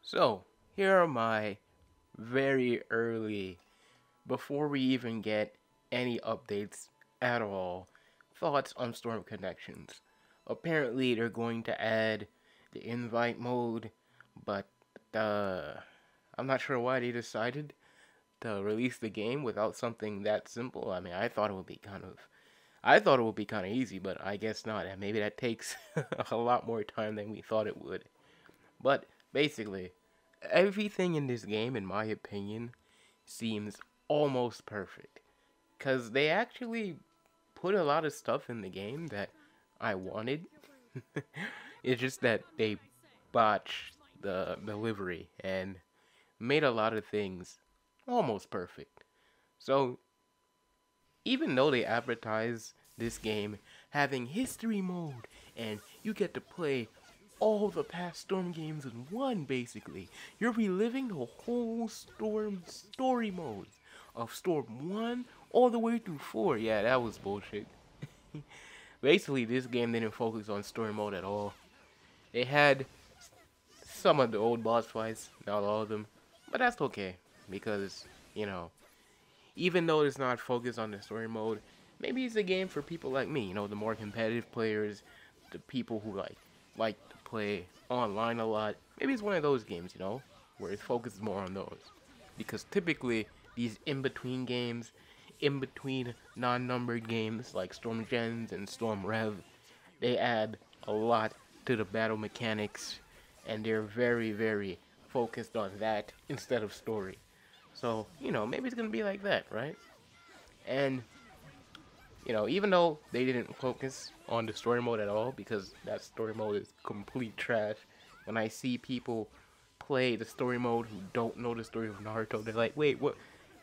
So, here are my very early, before we even get any updates at all, thoughts on Storm Connections. Apparently, they're going to add the invite mode, but uh, I'm not sure why they decided to release the game without something that simple. I mean, I thought it would be kind of easy, but I guess not. And maybe that takes a lot more time than we thought it would. But basically, everything in this game, in my opinion, seems almost perfect. Because they actually put a lot of stuff in the game that I wanted. It's just that they botched the delivery and made a lot of things almost perfect. So, even though they advertise this game having history mode and you get to play all the past Storm games in one, basically. You're reliving the whole Storm story mode of Storm 1 all the way through 4. Yeah, that was bullshit. Basically, this game didn't focus on story mode at all. They had some of the old boss fights, not all of them, but that's okay because, you know, even though it's not focused on the story mode, maybe it's a game for people like me, the more competitive players, the people who like to play online a lot. Maybe it's one of those games, where it focuses more on those. Because typically these in-between games, in between non-numbered games like Storm Gens and Storm Rev, they add a lot to the battle mechanics and they're very, very focused on that instead of story. So, maybe it's gonna be like that, right? And even though they didn't focus on the story mode at all, because that story mode is complete trash, when I see people play the story mode who don't know the story of Naruto, they're like, wait, what?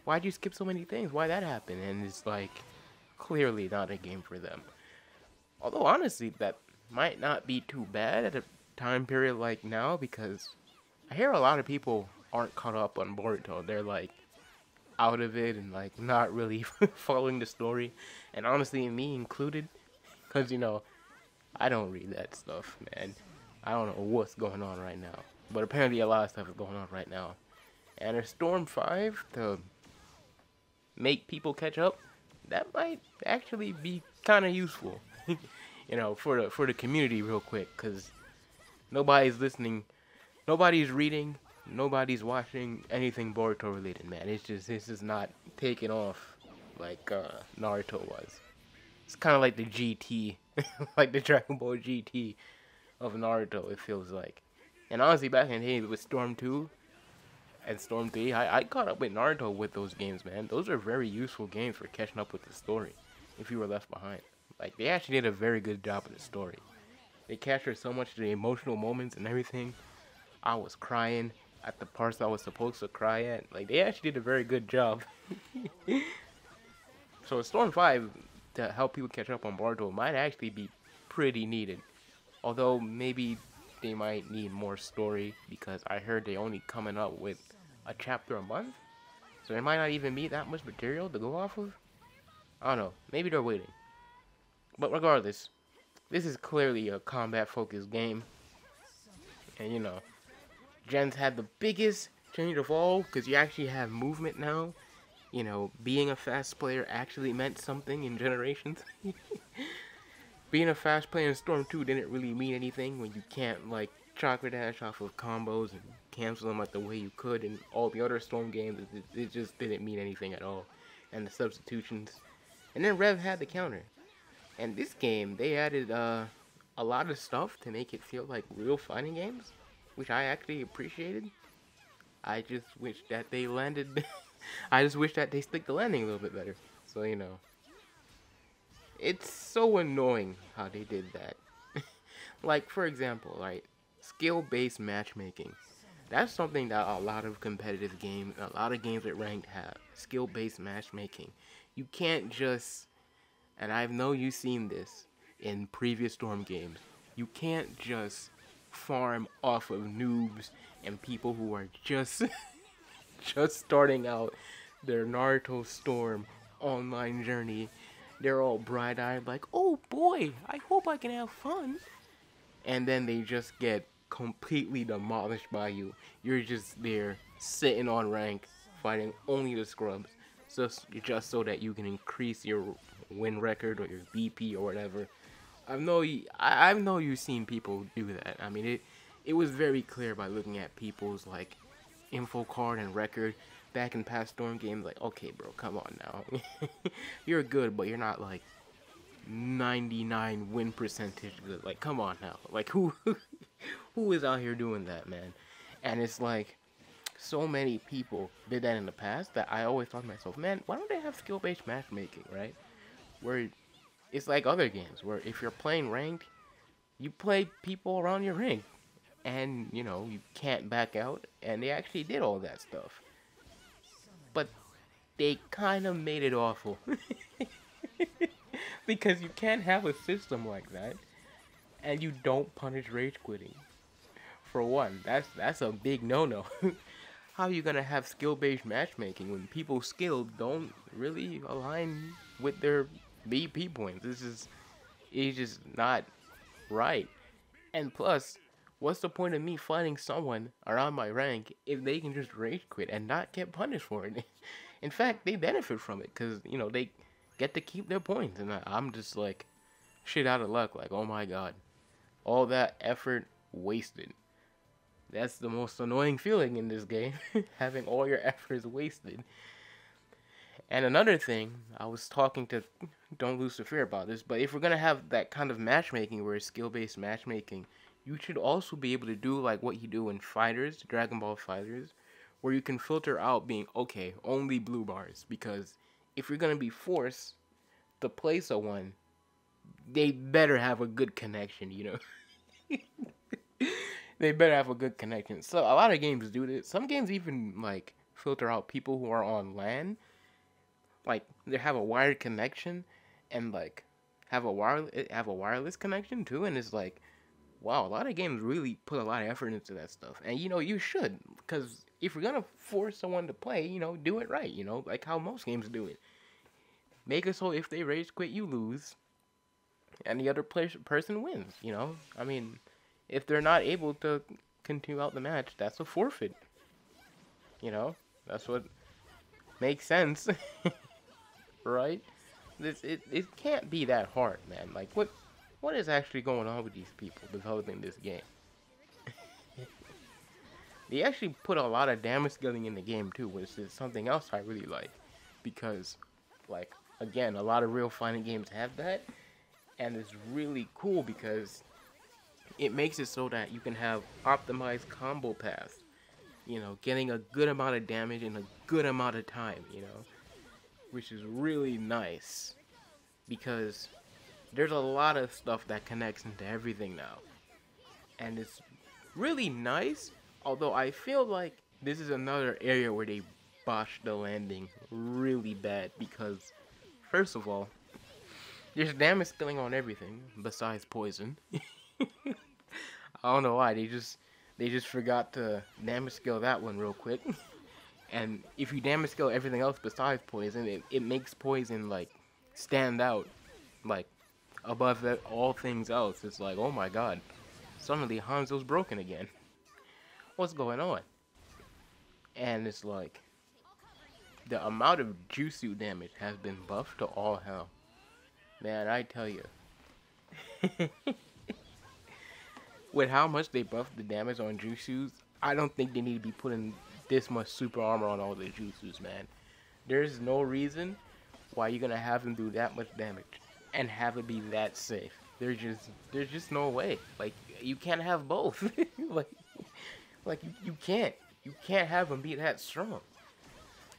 Why'd you skip so many things? Why'd that happen? And it's like, clearly not a game for them. Although, honestly, that might not be too bad at a time period like now, because I hear a lot of people aren't caught up on Boruto. They're like, out of it and like not really following the story, and honestly me included, because I don't read that stuff, man. I don't know what's going on right now, but apparently a lot of stuff is going on right now, and a Storm 5 to make people catch up, that might actually be kind of useful. For the community real quick, because nobody's listening, nobody's reading, nobody's watching anything Boruto related, man. This is not taking off like Naruto was. It's kind of like the GT, like the Dragon Ball GT of Naruto, it feels like. And honestly, back in the day with Storm 2 and Storm 3, I caught up with Naruto with those games, man. Those are very useful games for catching up with the story if you were left behind. Like, they actually did a very good job with the story. They captured so much of the emotional moments and everything. I was crying at the parts I was supposed to cry at. Like, they actually did a very good job. So Storm 5, to help people catch up on Boruto, might actually be pretty needed. Although, maybe they might need more story, because I heard they only coming up with a chapter a month. So there might not even be that much material to go off of. I don't know. Maybe they're waiting. But regardless, this is clearly a combat-focused game. And, Gens had the biggest change of all, because you actually have movement now. Being a fast player actually meant something in Generations. Being a fast player in Storm 2 didn't really mean anything when you can't, like, chakra dash off of combos and cancel them like the way you could in all the other Storm games. It just didn't mean anything at all. And the substitutions. And then Rev had the counter. And this game, they added a lot of stuff to make it feel like real fighting games, which I actually appreciated. I just wish that they landed. I just wish that they stick the landing a little bit better. So, it's so annoying how they did that. Like, for example, right, skill-based matchmaking. That's something that a lot of competitive games, a lot of games with ranked have. Skill-based matchmaking. You can't just, and I know you've seen this in previous Storm games, you can't just farm off of noobs and people who are just just starting out their Naruto Storm online journey. They're all bright-eyed like, oh boy, I hope I can have fun. And then they just get completely demolished by you. You're just there sitting on rank, fighting only the scrubs, just so that you can increase your win record or your BP or whatever. I know you've seen people do that. I mean, it was very clear by looking at people's like info card and record back in past Storm games. Like, okay, bro, come on now. You're good, but you're not like 99 win percentage good. Like, come on now. Like, who is out here doing that, man? And it's like so many people did that in the past that I always thought to myself, man, why don't they have skill-based matchmaking, right? Where it's like other games where if you're playing ranked, you play people around your rank, and you know you can't back out. And they actually did all that stuff, but they kind of made it awful because you can't have a system like that, and you don't punish rage quitting. For one, that's a big no-no. How are you gonna have skill-based matchmaking when people's skills don't really align with their BP points? It's just not right. And plus, what's the point of me fighting someone around my rank if they can just rage quit and not get punished for it? In fact, they benefit from it because, you know, they get to keep their points. And I'm just like, shit out of luck. Like, oh my god. All that effort wasted. That's the most annoying feeling in this game. Having all your efforts wasted. And another thing, I was talking to Don't Lose the Fear about this, but if we're going to have that kind of matchmaking where it's skill-based matchmaking, you should also be able to do like what you do in Fighters, Dragon Ball Fighters, where you can filter out being, okay, only blue bars. Because if you're going to be forced to play someone, they better have a good connection, you know? They better have a good connection. So a lot of games do this. Some games even like filter out people who are on LAN. Like they have a wired connection and like have a wireless connection too, and it's like, wow, a lot of games really put a lot of effort into that stuff. And you know, you should, because if you're gonna force someone to play, you know, do it right, you know, like how most games do it. Make it so if they rage quit, you lose, and the other person wins, you know? I mean, if they're not able to continue out the match, that's a forfeit. You know? That's what makes sense. Right? It can't be that hard, man. Like, what is actually going on with these people developing this game? They actually put a lot of damage scaling in the game, too, which is something else I really like. Because, like, again, a lot of real fighting games have that. And it's really cool because it makes it so that you can have optimized combo paths. You know, getting a good amount of damage in a good amount of time, you know. Which is really nice. Because there's a lot of stuff that connects into everything now. And it's really nice. Although I feel like this is another area where they botched the landing really bad. Because, first of all, there's damage scaling on everything besides poison. I don't know why, they just forgot to damage scale that one real quick. And if you damage scale everything else besides poison, it makes poison like stand out like above all things else. It's like, oh my god, suddenly Hanzo's broken again. What's going on? And it's like the amount of Jutsu damage has been buffed to all hell. Man, I tell you. With how much they buffed the damage on Jutsus, I don't think they need to be putting this much super armor on all the Jutsus, man. There's no reason why you're gonna have them do that much damage and have it be that safe. There's just no way. Like, you can't have both. like you can't have them be that strong.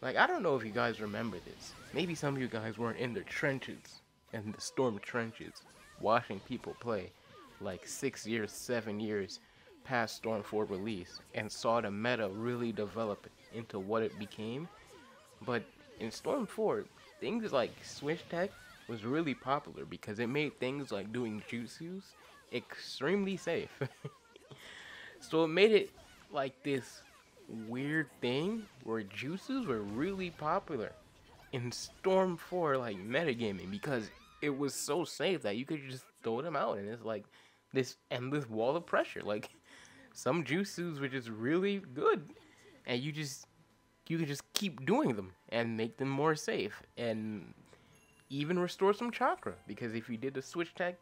Like, I don't know if you guys remember this. Maybe some of you guys weren't in the trenches, in the storm trenches, watching people play like 6 years, 7 years past Storm 4 release and saw the meta really develop into what it became. But in Storm 4, things like Switch Tech was really popular because it made things like doing jutsus extremely safe. So it made it like this weird thing where jutsus were really popular in Storm 4 like metagaming because it was so safe that you could just throw them out and it's like this endless wall of pressure. Like, some jutsus which is really good, and you can just keep doing them and make them more safe and even restore some chakra, because if you did the switch tech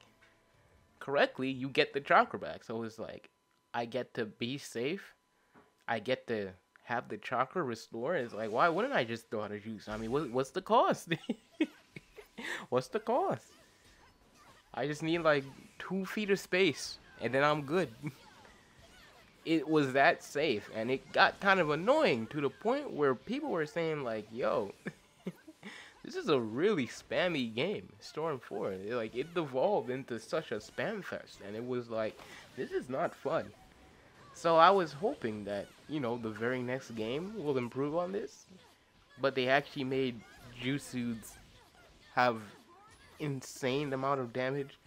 correctly, you get the chakra back. So it's like I get to be safe, I get to have the chakra restore. It's like, why wouldn't I just throw out a juice? I mean, what's the cost? What's the cost? I just need like 2 feet of space, and then I'm good. It was that safe, and it got kind of annoying to the point where people were saying like, "Yo, this is a really spammy game, Storm 4." Like, it devolved into such a spam fest, and it was like, this is not fun. So I was hoping that, the very next game will improve on this, but they actually made Jutsus have insane amount of damage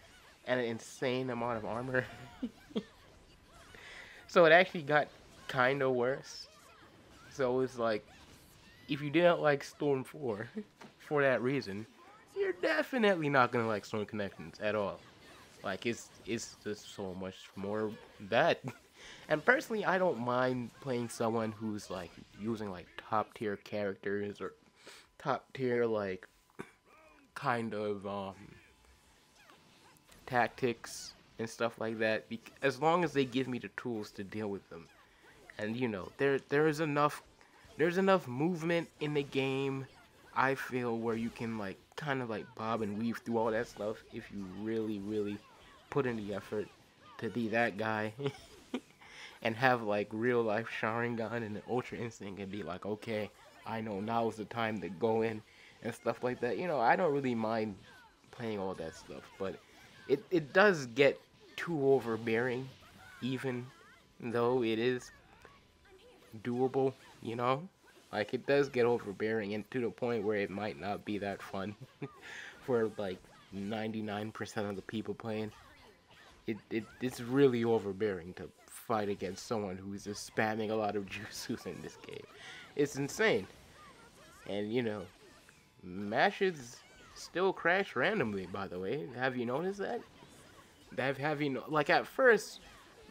and an insane amount of armor. So it actually got kind of worse. So it's like, if you didn't like Storm 4 for that reason, you're definitely not gonna like Storm Connections at all. Like, it's just so much more bad. And personally, I don't mind playing someone who's like using like top tier characters or top tier like kind of tactics and stuff like that, as long as they give me the tools to deal with them. And there's enough movement in the game, I feel, where you can like kind of like bob and weave through all that stuff if you really put in the effort to be that guy. And have like real life Sharingan and an Ultra Instinct and be like, okay, I know now is the time to go in and stuff like that. I don't really mind playing all that stuff, but it does get too overbearing, even though it is doable, Like, it does get overbearing, and to the point where it might not be that fun for like 99% of the people playing. It's really overbearing to fight against someone who's just spamming a lot of jutsus in this game. It's insane. And matches still crash randomly, by the way. Have you noticed that? Have you like, at first,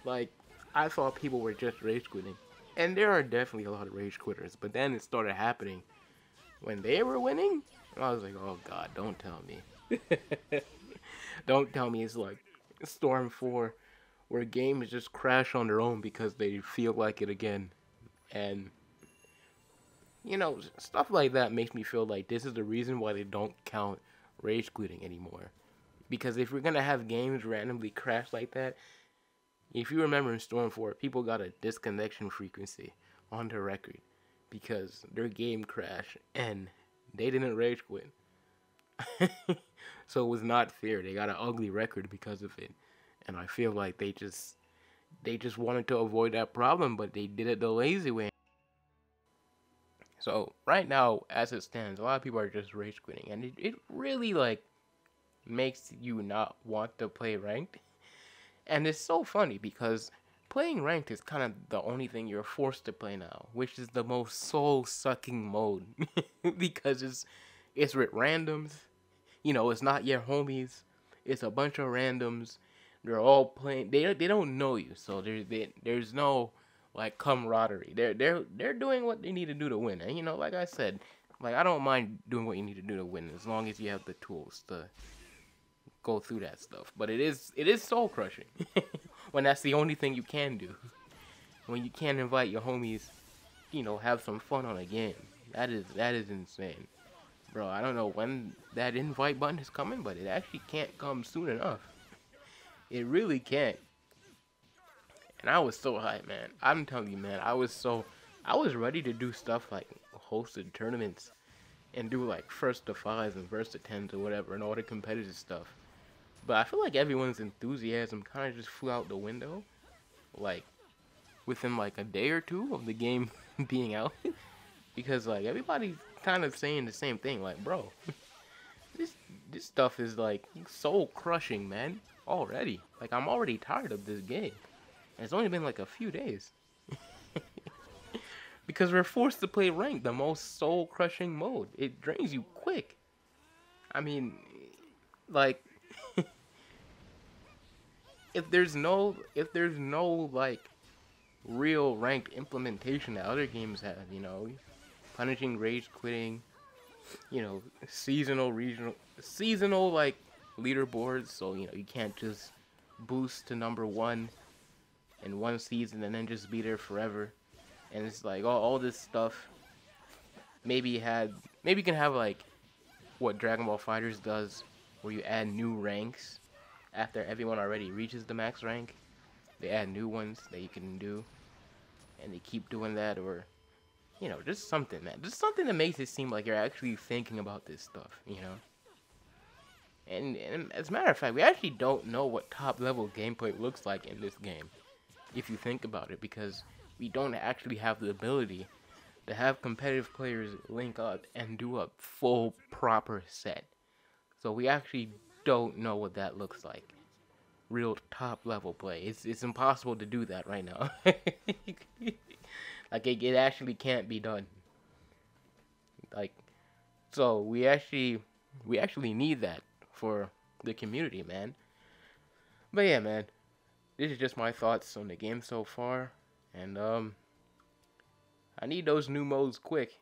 like, I thought people were just rage quitting, and there are definitely a lot of rage quitters, but then it started happening when they were winning, and I was like, oh god, don't tell me. Don't tell me it's like Storm 4, where games just crash on their own because they feel like it again. And stuff like that makes me feel like this is the reason why they don't count rage quitting anymore. Because if we're gonna have games randomly crash like that, if you remember in Storm 4, people got a disconnection frequency on their record because their game crashed and they didn't rage quit. So it was not fair. They got an ugly record because of it. And I feel like they just wanted to avoid that problem, but they did it the lazy way. So right now, as it stands, a lot of people are just rage quitting, and it really like makes you not want to play ranked. And it's so funny because playing ranked is kind of the only thing you're forced to play now, which is the most soul-sucking mode. Because it's with randoms. It's not your homies. It's a bunch of randoms. They're all playing. They don't know you, so there's no like camaraderie. They're doing what they need to do to win. And like I said, like, I don't mind doing what you need to do to win as long as you have the tools to go through that stuff. But it is soul crushing when that's the only thing you can do. When you can't invite your homies, have some fun on a game. That is insane. Bro, I don't know when that invite button is coming, but it actually can't come soon enough. It really can't. And I was so hyped, man. I'm telling you, man, I was ready to do stuff like hosted tournaments and do like first to fives and first to tens or whatever and all the competitive stuff. But I feel like everyone's enthusiasm kind of just flew out the window, like within like a day or two of the game being out. Because like everybody's kind of saying the same thing, like, bro, this stuff is like soul crushing, man. Already, like, I'm already tired of this game. And it's only been like a few days. Because we're forced to play ranked, the most soul crushing mode. It drains you quick. I mean, like, if there's no like real ranked implementation that other games have. Punishing rage quitting. Seasonal, regional, seasonal like leaderboards. So you can't just boost to number one in one season and then just be there forever. And it's like all this stuff. Maybe you can have like what Dragon Ball Fighters does, where you add new ranks after everyone already reaches the max rank. They add new ones that you can do, and they keep doing that, or just something, man. Just something that makes it seem like you're actually thinking about this stuff. And as a matter of fact, we actually don't know what top level gameplay looks like in this game, if you think about it, because we don't actually have the ability to have competitive players link up and do a full proper set. So we actually don't know what that looks like. Real top level play. It's impossible to do that right now. Like it actually can't be done. Like so we actually need that for the community, man. But yeah, man. This is just my thoughts on the game so far, and I need those new modes quick.